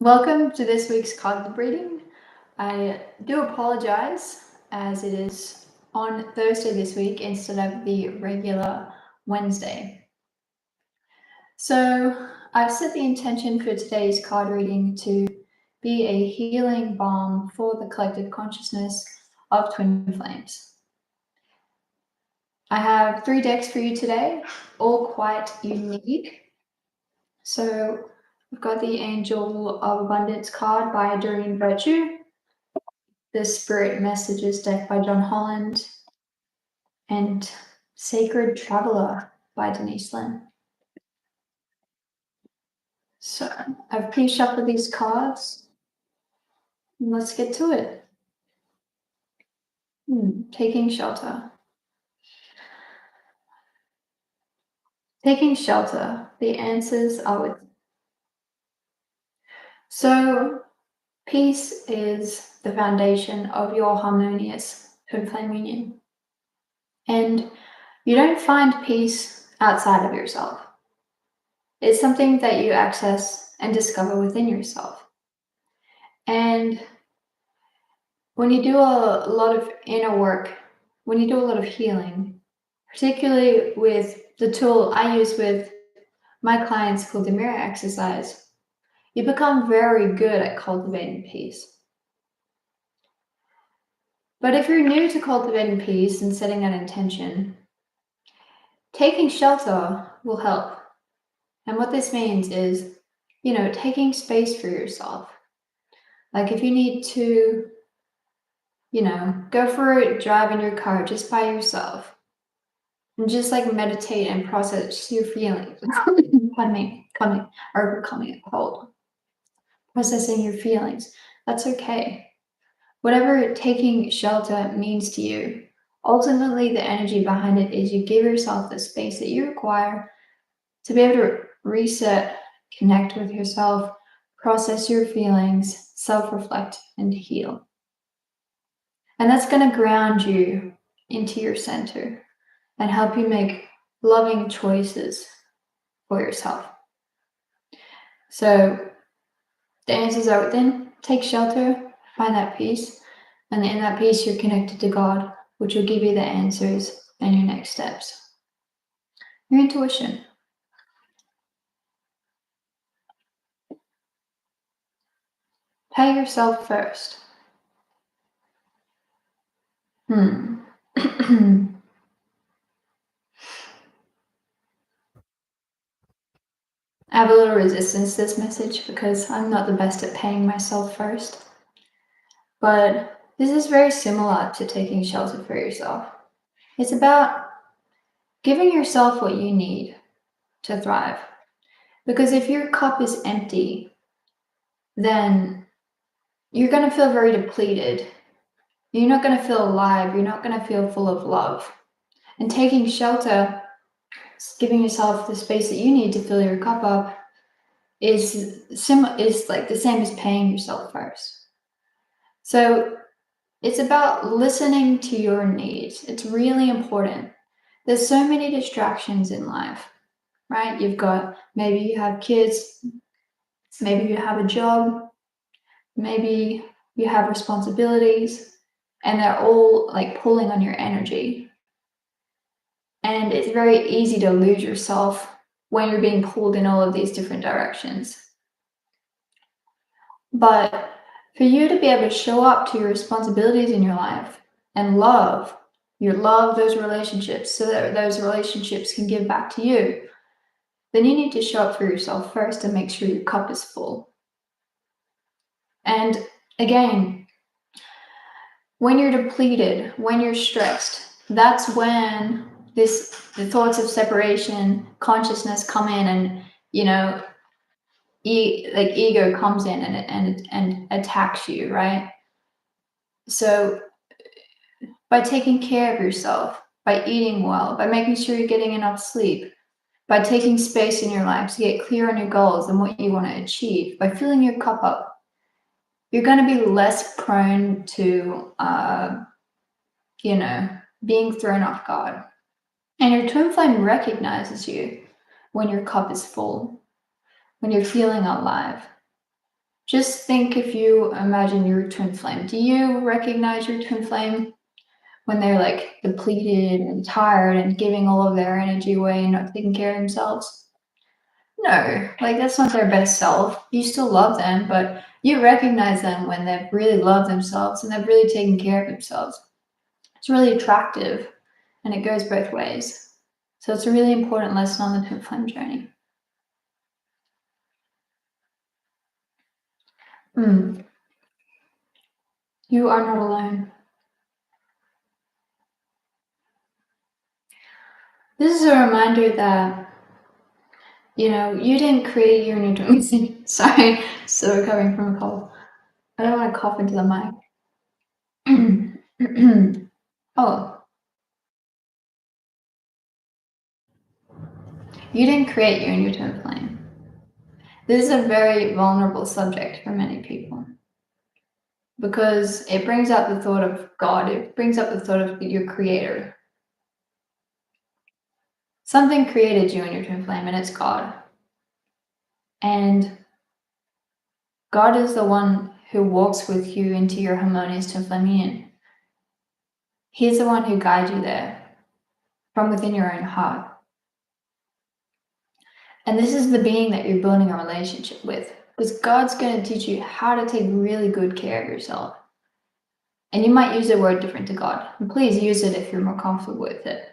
Welcome to this week's card reading. I do apologize as it is on Thursday this week instead of the regular Wednesday. So I've set the intention for today's card reading to be a healing balm for the collective consciousness of twin flames. I have 3 decks for you today, all quite unique. So we've got the Angel of Abundance card by Doreen Virtue, the Spirit Messages deck by John Holland, and Sacred Traveler by Denise Lynn. So I've pre-shuffled these cards. And let's get to it. Taking shelter. Taking shelter. The answers are with. So peace is the foundation of your harmonious twin flame union. And you don't find peace outside of yourself. It's something that you access and discover within yourself. And when you do a lot of inner work, when you do a lot of healing, particularly with the tool I use with my clients called the mirror exercise, you become very good at cultivating peace. But if you're new to cultivating peace and setting that intention, taking shelter will help. And what this means is, taking space for yourself. Like if you need to, go for a drive in your car just by yourself and just like meditate and process your feelings. Pardon me, overcoming a cold. Processing your feelings. That's okay. Whatever taking shelter means to you, ultimately the energy behind it is you give yourself the space that you require to be able to reset, connect with yourself, process your feelings, self-reflect, and heal. And that's going to ground you into your center and help you make loving choices for yourself. So the answers are within. Take shelter, find that peace, and in that peace you're connected to God, which will give you the answers and your next steps. Your intuition. Pay yourself first. I have a little resistance to this message because I'm not the best at paying myself first. But this is very similar to taking shelter for yourself. It's about giving yourself what you need to thrive. Because if your cup is empty, then you're going to feel very depleted. You're not going to feel alive. You're not going to feel full of love. And taking shelter, giving yourself the space that you need to fill your cup up, is like the same as paying yourself first. So it's about listening to your needs. It's really important. There's so many distractions in life, right? Maybe you have kids, maybe you have a job, maybe you have responsibilities, and they're all like pulling on your energy. And it's very easy to lose yourself when you're being pulled in all of these different directions. But for you to be able to show up to your responsibilities in your life and love those relationships so that those relationships can give back to you, then you need to show up for yourself first and make sure your cup is full. And again, when you're depleted, when you're stressed, that's when the thoughts of separation, consciousness come in, and ego comes in and attacks you, right? So by taking care of yourself, by eating well, by making sure you're getting enough sleep, by taking space in your life to get clear on your goals and what you want to achieve, by filling your cup up, you're going to be less prone to, being thrown off guard. And your twin flame recognizes you when your cup is full, when you're feeling alive. Just think if you imagine your twin flame. Do you recognize your twin flame when they're like depleted and tired and giving all of their energy away and not taking care of themselves? No, like that's not their best self. You still love them, but you recognize them when they've really loved themselves and they've really taken care of themselves. It's really attractive and it goes both ways. So it's a really important lesson on the twin flame journey. Hmm. You are not alone. This is a reminder that, you didn't create your new twin flame. Sorry, still recovering from a cold. I don't want to cough into the mic. Oh, you didn't create your new twin flame. This is a very vulnerable subject for many people because it brings up the thought of God. It brings up the thought of your creator. Something created you in your twin flame, and it's God. And God is the one who walks with you into your harmonious twin flame union. He's the one who guides you there from within your own heart. And this is the being that you're building a relationship with, because God's going to teach you how to take really good care of yourself. And you might use a word different to God. And please use it if you're more comfortable with it.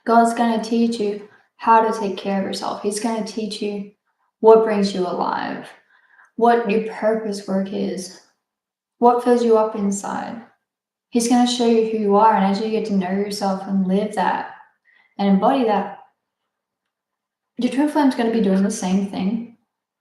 God's going to teach you how to take care of yourself. He's going to teach you what brings you alive, what your purpose work is, what fills you up inside. He's going to show you who you are. And as you get to know yourself and live that and embody that, your twin flame is going to be doing the same thing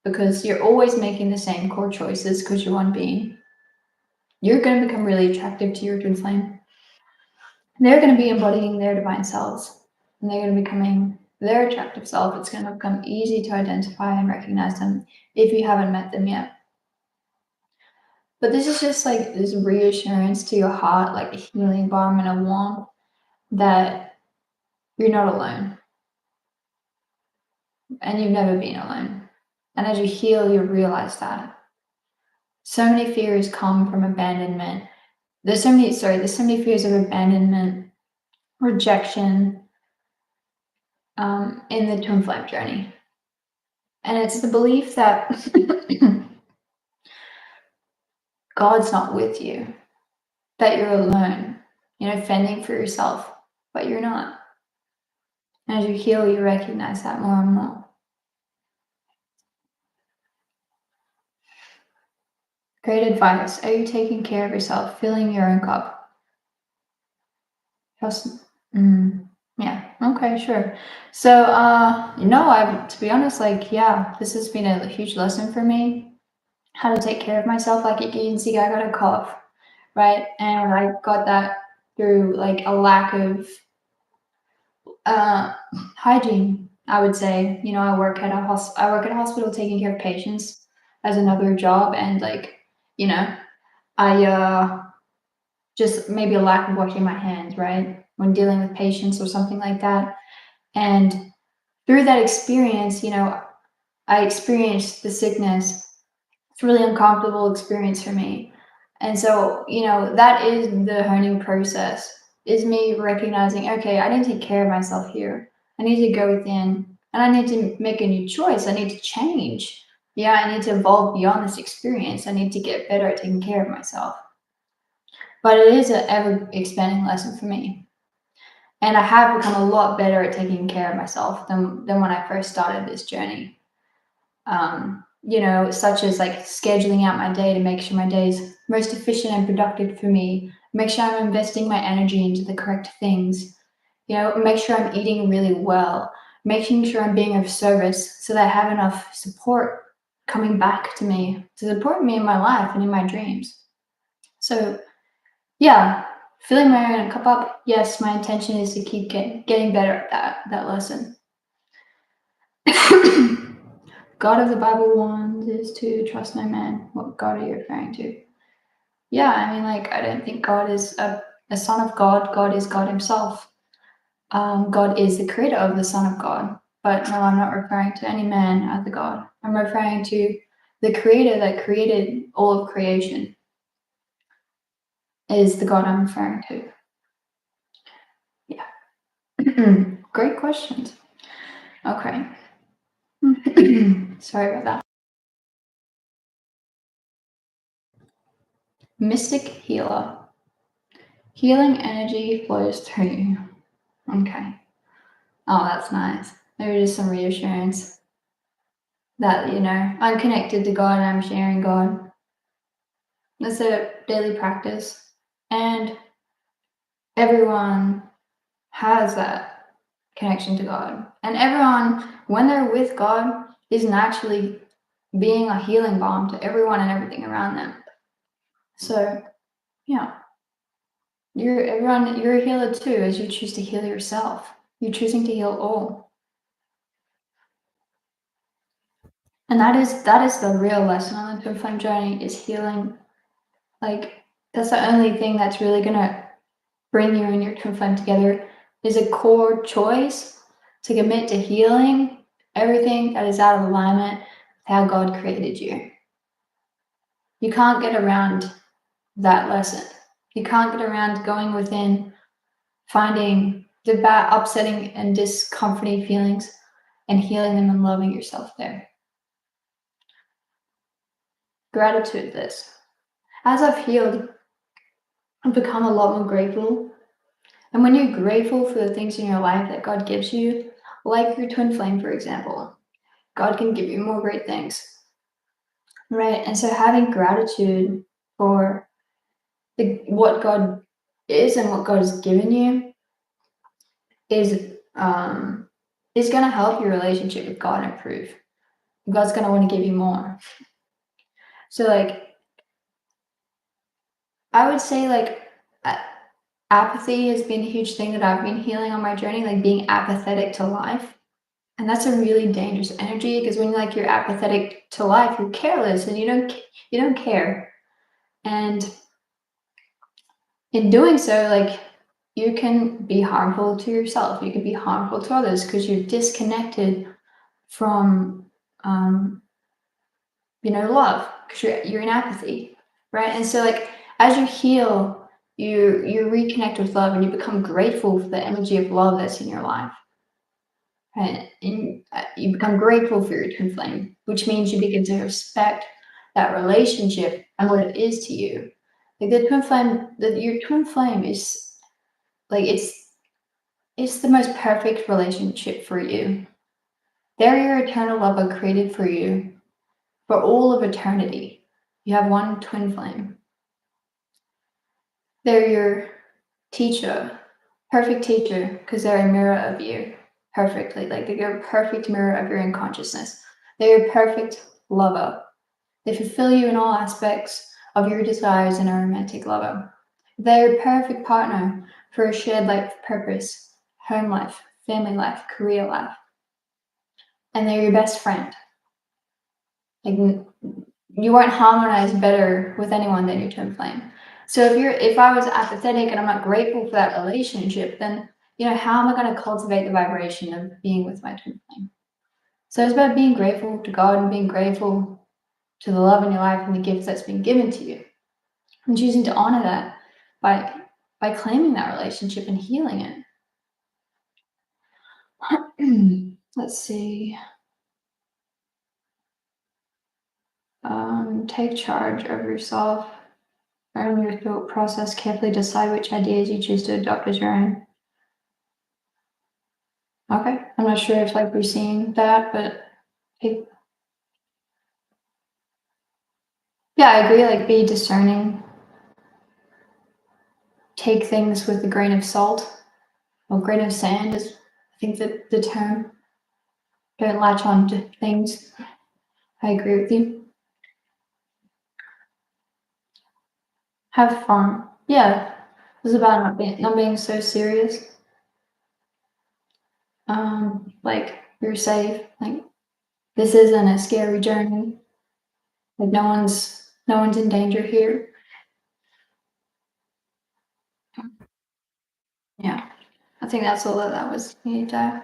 because you're always making the same core choices because you're one being. You're going to become really attractive to your twin flame. They're going to be embodying their divine selves and they're going to be becoming their attractive self. It's going to become easy to identify and recognize them if you haven't met them yet. But this is just like this reassurance to your heart, like a healing balm and a warmth that you're not alone and you've never been alone. And as you heal, you realize that. So many fears come from abandonment. There's so many fears of abandonment, rejection, in the twin flame journey. And it's the belief that God's not with you, that you're alone, fending for yourself, but you're not. And as you heal, you recognize that more and more. Great advice. Are you taking care of yourself, filling your own cup? Just, yeah, okay, sure. So, to be honest, this has been a huge lesson for me, how to take care of myself. Like you can see, I got a cough, right? And I got that through like a lack of hygiene, I would say. I work at a hospital taking care of patients as another job, and I just maybe a lack of washing my hands, right, when dealing with patients or something like that. And through that experience, I experienced the sickness. It's a really uncomfortable experience for me. And so, that is the honing process, is me recognizing, okay, I need to take care of myself here. I need to go within and I need to make a new choice. I need to change. Yeah, I need to evolve beyond this experience. I need to get better at taking care of myself. But it is an ever expanding lesson for me. And I have become a lot better at taking care of myself than when I first started this journey. Such as like scheduling out my day to make sure my day is most efficient and productive for me, make sure I'm investing my energy into the correct things, make sure I'm eating really well, making sure I'm being of service so that I have enough support coming back to me to support me in my life and in my dreams. So, yeah, filling my own cup up, yes, my intention is to keep getting better at that lesson. God of the Bible warns is to trust no man. What God are you referring to? Yeah, I mean, I don't think God is a son of God. God is God himself. God is the creator of the Son of God. But no, I'm not referring to any man as a God. I'm referring to the creator that created all of creation is the God I'm referring to. Yeah. Great questions. Okay. Sorry about that. Mystic healer. Healing energy flows through you. Okay. Oh, that's nice. Maybe just some reassurance that, I'm connected to God and I'm sharing God. It's a daily practice. And everyone has that connection to God. And everyone, when they're with God, is naturally being a healing balm to everyone and everything around them. So, yeah. You're a healer too, as you choose to heal yourself. You're choosing to heal all. And that is the real lesson on the twin flame journey, is healing. Like, that's the only thing that's really gonna bring you and your twin flame together, is a core choice to commit to healing everything that is out of alignment with how God created you. You can't get around that lesson. You can't get around going within, finding the bad, upsetting and discomforting feelings and healing them and loving yourself there. Gratitude this. As I've healed, I've become a lot more grateful. And when you're grateful for the things in your life that God gives you, like your twin flame, for example, God can give you more great things. Right? And so having gratitude for what God is and what God has given you is going to help your relationship with God improve. God's going to want to give you more. So, like, I would say, like, apathy has been a huge thing that I've been healing on my journey, like being apathetic to life. And that's a really dangerous energy, because when you're apathetic to life, you're careless and you don't care. And in doing so, like, you can be harmful to yourself. You can be harmful to others because you're disconnected from, love, because you're in apathy, right? And so, like, as you heal, you reconnect with love and you become grateful for the energy of love that's in your life. Right? And you become grateful for your twin flame, which means you begin to respect that relationship and what it is to you. Like, the twin flame, your twin flame is like, it's the most perfect relationship for you. They're your eternal lover, created for you for all of eternity. You have one twin flame. They're your teacher, perfect teacher, because they're a mirror of you perfectly. Like, they're a perfect mirror of your unconsciousness. They're your perfect lover. They fulfill you in all aspects of your desires in a romantic lover. They're a perfect partner for a shared life purpose, home life, family life, career life. And they're your best friend. Like, you won't harmonize better with anyone than your twin flame. So if I was apathetic and I'm not grateful for that relationship, then how am I going to cultivate the vibration of being with my twin flame? So it's about being grateful to God and being grateful to the love in your life and the gifts that's been given to you, and choosing to honor that by claiming that relationship and healing it. Let's see. Take charge of yourself. Own your thought process. Carefully decide which ideas you choose to adopt as your own. Okay, I'm not sure if we're seeing that, but yeah, I agree. Like, be discerning. Take things with a grain of salt, or grain of sand is, I think, the term. Don't latch on to things. I agree with you. Have fun. Yeah, it's about not being so serious. Like, you're safe. Like, this isn't a scary journey. Like, no one's in danger here. Yeah, I think that's all that was needed. I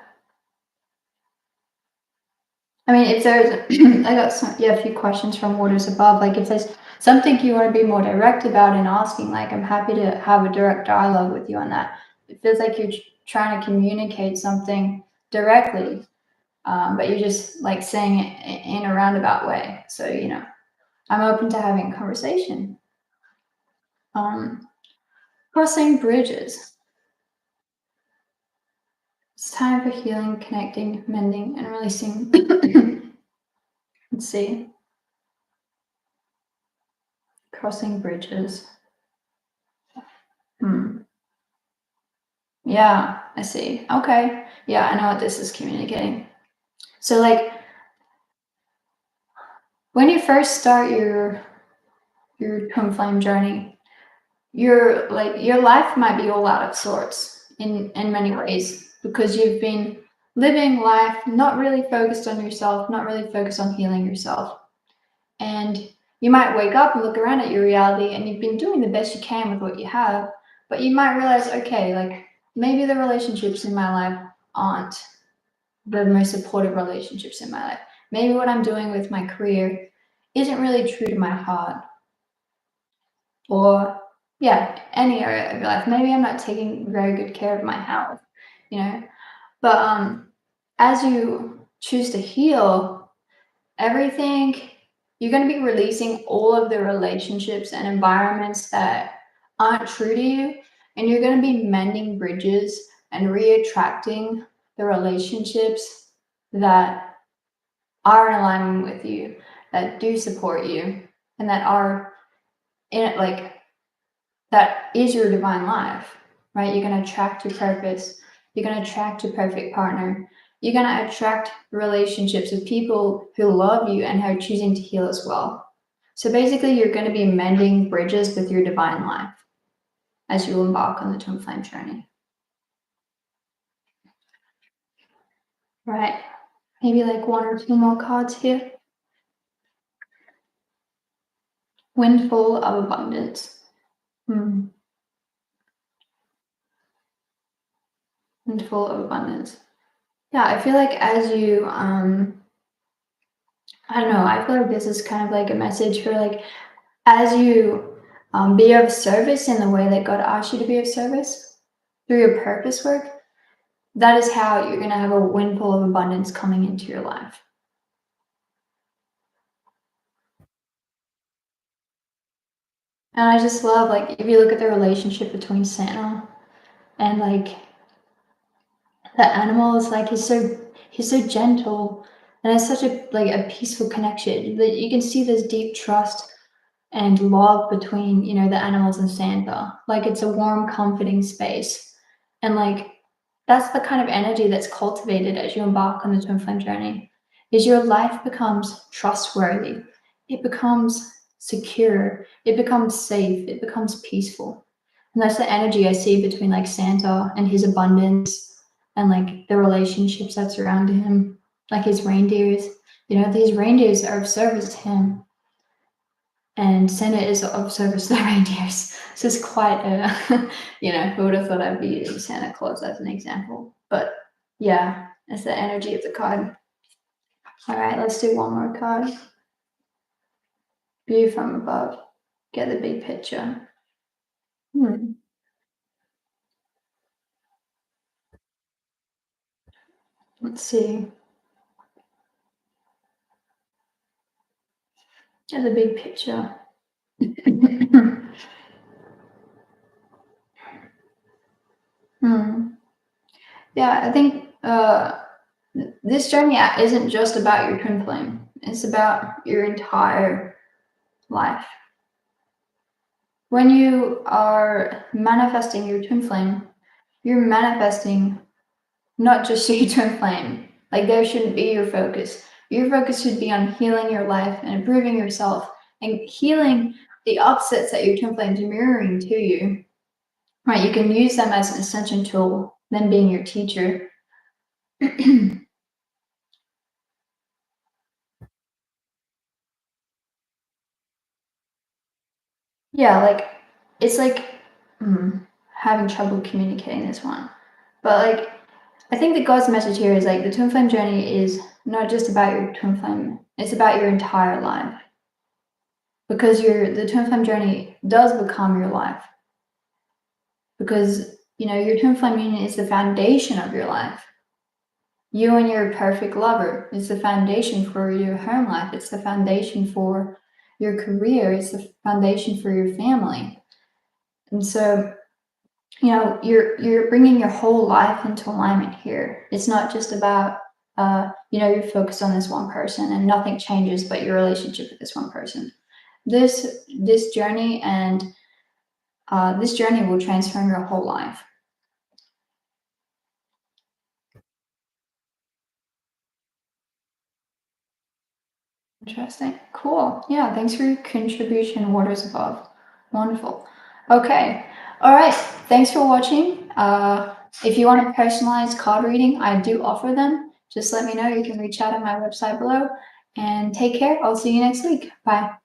I mean, if there's, I got some, yeah, a few questions from orders above. Like, if there's something you want to be more direct about and asking, like, I'm happy to have a direct dialogue with you on that. It feels like you're trying to communicate something directly, but you're just like saying it in a roundabout way. So, I'm open to having a conversation. Um, Crossing bridges. It's time for healing, connecting, mending, and releasing. Let's see. Crossing bridges. Hmm. Yeah, I see. Okay. Yeah, I know what this is communicating. So, like, when you first start your twin flame journey, your life might be all out of sorts in many ways because you've been living life not really focused on yourself, not really focused on healing yourself. And you might wake up and look around at your reality and you've been doing the best you can with what you have, but you might realize, okay, like maybe the relationships in my life aren't the most supportive relationships in my life. Maybe what I'm doing with my career isn't really true to my heart. Or, yeah, any area of your life. Maybe I'm not taking very good care of my health, you know. But as you choose to heal, everything, you're going to be releasing all of the relationships and environments that aren't true to you, and you're going to be mending bridges and re-attracting the relationships that are in alignment with you, that do support you, and that are in it, like that is your divine life, right? You're going to attract your purpose. You're going to attract your perfect partner. You're going to attract relationships with people who love you and who are choosing to heal as well. So basically, you're going to be mending bridges with your divine life as you embark on the twin flame journey. Right. Maybe like one or two more cards here. Windfall of abundance. Windfall of abundance. Yeah, I feel like as you I don't know, I feel like this is kind of like a message for like as you be of service in the way that God asked you to be of service through your purpose work, that is how you're going to have a windfall of abundance coming into your life. And I just love, like, if you look at the relationship between Santa and like the animals, like he's so gentle, and it's such a peaceful connection that you can see this deep trust and love between the animals and Santa. Like it's a warm, comforting space, and like that's the kind of energy that's cultivated as you embark on the twin flame journey. Is your life becomes trustworthy, it becomes secure, it becomes safe, it becomes peaceful, and that's the energy I see between like Santa and his abundance, and like the relationships that surround him, like his reindeers. These reindeers are of service to him, and Santa is of service to the reindeers. So it's quite a, who would have thought I'd be using Santa Claus as an example? But yeah, it's the energy of the card. All right, let's do one more card. View from above. Get the big picture. Let's see. Get the big picture. Yeah, I think this journey isn't just about your twin flame. It's about your entire life. When you are manifesting your twin flame, you're manifesting not just your twin flame. Like there shouldn't be your focus. Your focus should be on healing your life and improving yourself and healing the opposites that your twin flame's mirroring to you. Right? You can use them as an ascension tool, them being your teacher. Yeah, like it's like having trouble communicating this one. But like I think the God's message here is like the twin flame journey is not just about your twin flame, it's about your entire life. Because the twin flame journey does become your life. Because, your twin flame union is the foundation of your life. You and your perfect lover is the foundation for your home life. It's the foundation for your career. It's the foundation for your family. And so, you're bringing your whole life into alignment here. It's not just about, you're focused on this one person and nothing changes but your relationship with this one person. This journey and this journey will transform your whole life. Interesting. Cool. Yeah, thanks for your contribution, Waters Above. Wonderful. Okay. All right. Thanks for watching. If you want a personalized card reading, I do offer them. Just let me know. You can reach out at my website below. And take care. I'll see you next week. Bye.